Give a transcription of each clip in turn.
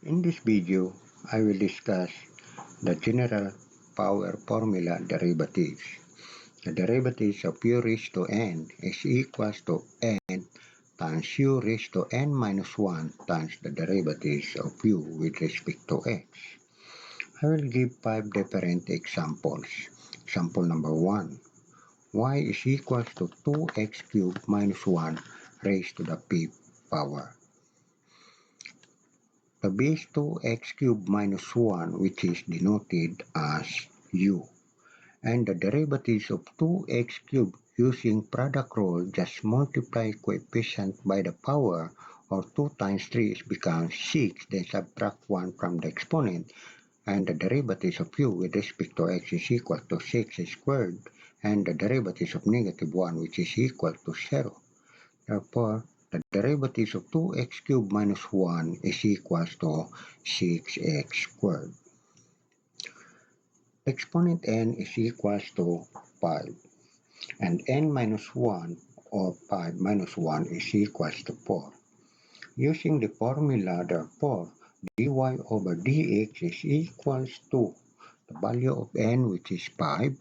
In this video, I will discuss the general power formula derivatives. The derivatives of u raised to n is equals to n times u raised to n minus 1 times the derivatives of u with respect to x. I will give 5 different examples. Example number 1. Y is equals to 2x cubed minus 1 raised to the fifth power. The base 2x cubed minus 1, which is denoted as u, and the derivatives of 2x cubed using product rule, just multiply coefficient by the power, or 2 times 3 becomes 6, then subtract 1 from the exponent, and the derivatives of u with respect to x is equal to 6 squared, and the derivatives of negative 1, which is equal to 0. Therefore, the derivatives of 2x cubed minus 1 is equals to 6x squared. Exponent n is equals to 5, and n minus 1 or 5 minus 1 is equals to 4. Using the formula, therefore, dy over dx is equals to the value of n, which is 5,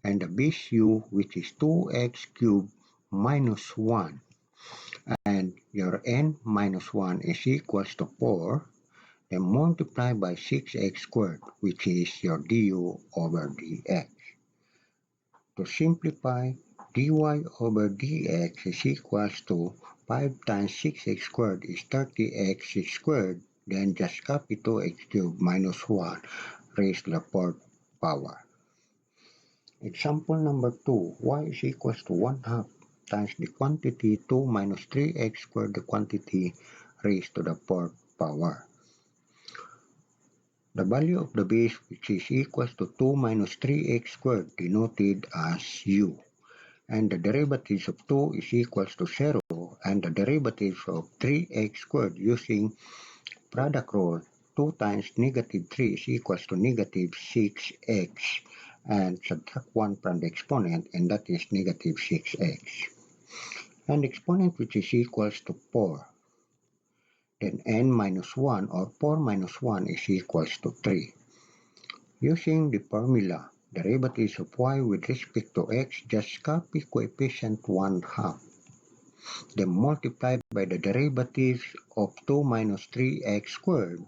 and the base u, which is 2x cubed minus 1. And your n minus 1 is equals to 4, then multiply by 6x squared, which is your du over dx. To simplify, dy over dx is equals to 5 times 6x squared is 30x squared, then just copy 2x cubed minus 1 raised to the fourth power. Example number 2, y is equals to 1/2 times the quantity 2 minus 3x squared, the quantity raised to the fourth power. The value of the base, which is equals to 2 minus 3x squared, denoted as u, and the derivatives of 2 is equals to 0, and the derivatives of 3x squared using product rule, 2 times negative 3 is equals to negative 6x, and subtract 1 from the exponent, and that is negative 6x. And exponent, which is equals to 4. Then n minus 1 or 4 minus 1 is equals to 3. Using the formula, derivatives of y with respect to x, just copy coefficient 1/2. Then multiply by the derivatives of 2 minus 3x squared,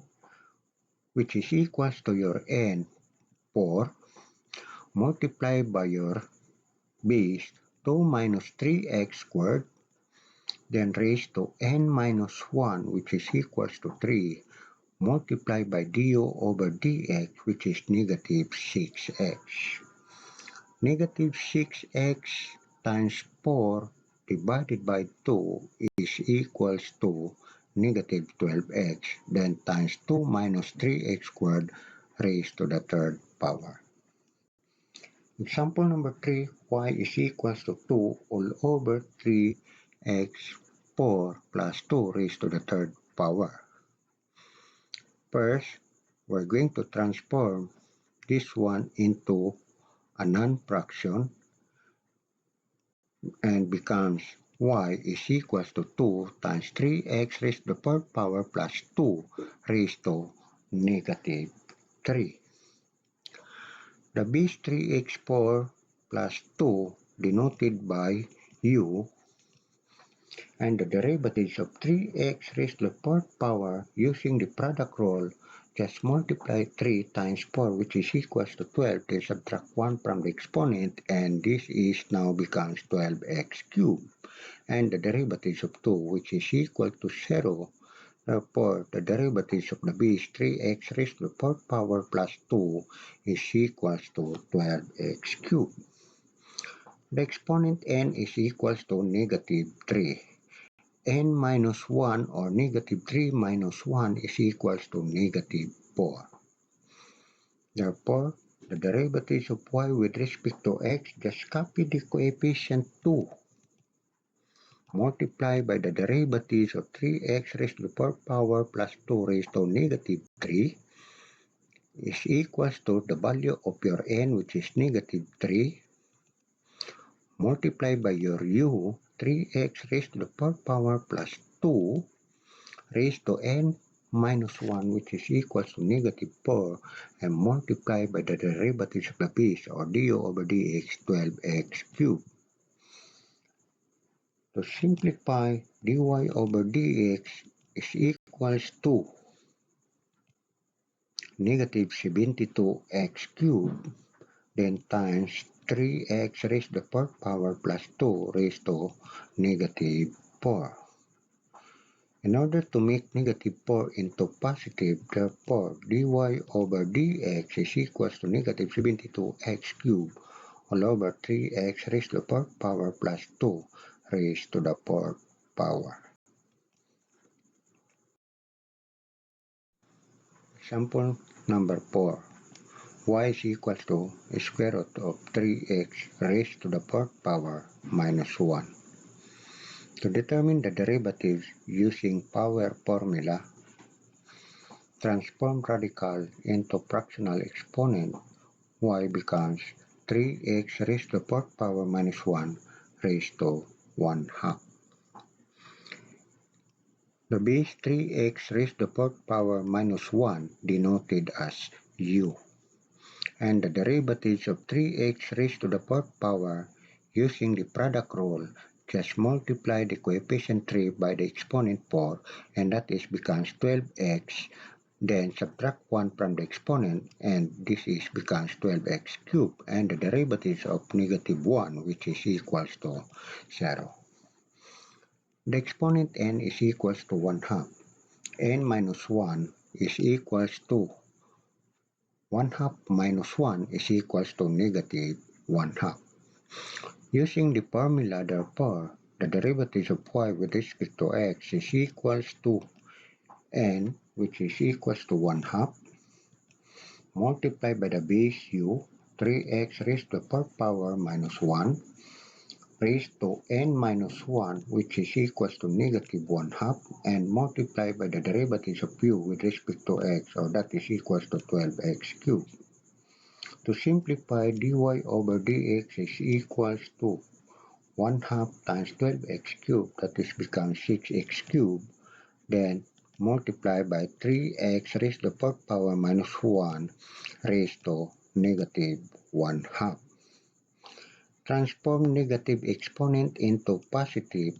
which is equals to your n, 4, multiply by your base, 2 minus 3x squared, then raised to n minus 1, which is equals to 3, multiplied by du over dx, which is negative 6x. Negative 6x times 4 divided by 2 is equals to negative 12x, then times 2 minus 3x squared raised to the third power. Example number 3, y is equals to 2 all over 3x 4 plus 2 raised to the third power. First, we're going to transform this one into a non-fraction and becomes y is equals to 2 times 3x raised to the fourth power plus 2 raised to negative 3. The base 3x4 plus 2 denoted by u, and the derivatives of 3x raised to the fourth power using the product rule, just multiply 3 times 4, which is equals to 12, then subtract 1 from the exponent, and this is now becomes 12x cubed. And the derivatives of 2, which is equal to 0, therefore the derivatives of the base 3x raised to the fourth power plus 2 is equals to 12x cubed. The exponent n is equals to negative 3. N minus 1 or negative 3 minus 1 is equals to negative 4. Therefore, the derivatives of y with respect to x, just copy the coefficient 2. Multiply by the derivatives of 3x raised to the fourth power plus 2 raised to negative 3 is equals to the value of your n, which is negative 3, multiply by your u, 3x raised to the fourth power plus 2 raised to n minus 1, which is equals to negative 4, and multiply by the derivatives of the base, or du over dx, 12x cubed. To simplify, dy over dx is equals to negative 72x cubed, then times 3x raised to the fourth power plus 2 raised to negative 4. In order to make negative 4 into positive, therefore dy over dx is equals to negative 72x cubed all over 3x raised to the fourth power plus 2 raised to the fourth power. Example number 4. Y is equals to square root of 3x raised to the fourth power minus 1. To determine the derivatives using power formula, transform radical into fractional exponent. Y becomes 3x raised to the fourth power minus 1 raised to 1 half. The base 3x raised to the fourth power minus 1 denoted as u, and the derivatives of 3x raised to the fourth power using the product rule, just multiply the coefficient 3 by the exponent 4, and that is becomes 12x, then subtract 1 from the exponent, and this is becomes 12x cubed, and the derivatives of negative 1, which is equals to 0. The exponent n is equals to 1 half. N minus 1 is equals to 1 half minus 1 is equals to negative 1 half. Using the formula, therefore, the derivatives of y with respect to x is equals to n, which is equals to 1 half, multiplied by the base u, 3x raised to the fourth power minus 1, raised to n minus 1, which is equals to negative 1 half, and multiplied by the derivatives of u with respect to x, or that is equals to 12x cubed. To simplify, dy over dx is equals to 1 half times 12x cubed, that is becomes 6x cubed, then multiply by 3x raised to the fourth power minus 1 raised to negative 1 half. Transform negative exponent into positive.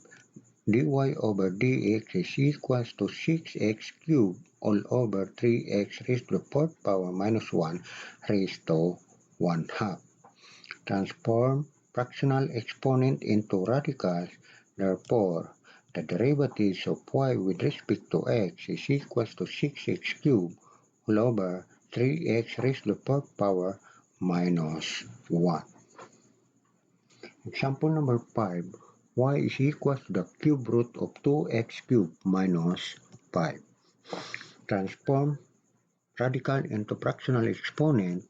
Dy over dx is equals to 6x cubed all over 3x raised to the fourth power minus 1 raised to 1 half. Transform fractional exponent into radicals. Therefore, the derivatives of y with respect to x is equals to 6x cubed all over 3x raised to the fourth power minus 1. Example number 5. Y is equals to the cube root of 2x cubed minus 5. Transform radical into fractional exponent.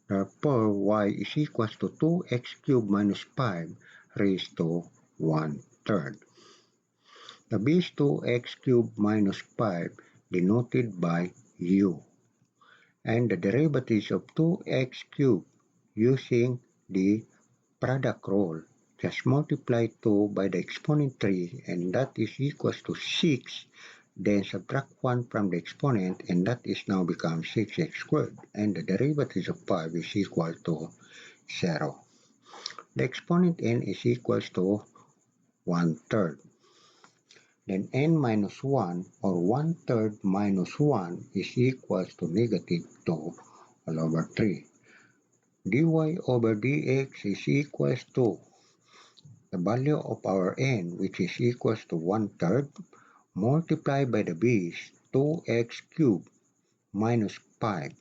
Therefore, y is equals to 2x cubed minus 5 raised to 1/3. The base 2x cubed minus 5 denoted by u, and the derivatives of 2x cubed using the product rule, just multiply 2 by the exponent 3, and that is equals to 6, then subtract 1 from the exponent, and that is now becomes 6x squared, and the derivatives of 5 is equal to 0. The exponent n is equals to 1/3. Then n minus 1, or 1/3 minus 1, is equals to negative 2 all over 3. Dy over dx is equals to the value of our n, which is equals to 1/3, multiplied by the base 2x cubed minus 5,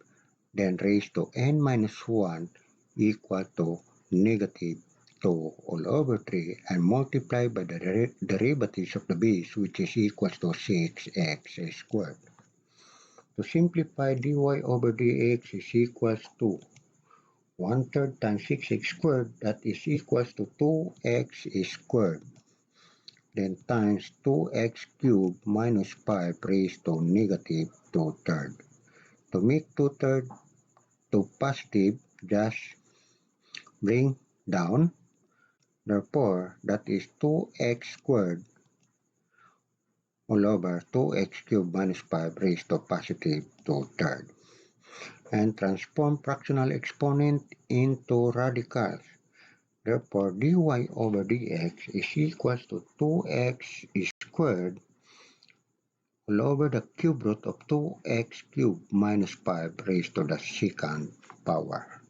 then raised to n minus 1 equal to negative 2 all over 3, and multiplied by the derivatives of the base, which is equals to 6x squared. To simplify, dy over dx is equals to 1/3 times 6x squared, that is equals to 2x squared, then times 2x cubed minus 5 raised to negative 2/3. To make 2/3 to positive, just bring down. Therefore, that is 2x squared all over 2x cubed minus 5 raised to positive 2/3. And transform fractional exponent into radicals. Therefore, dy over dx is equals to 2x squared all over the cube root of 2x cubed minus 5 raised to the second power.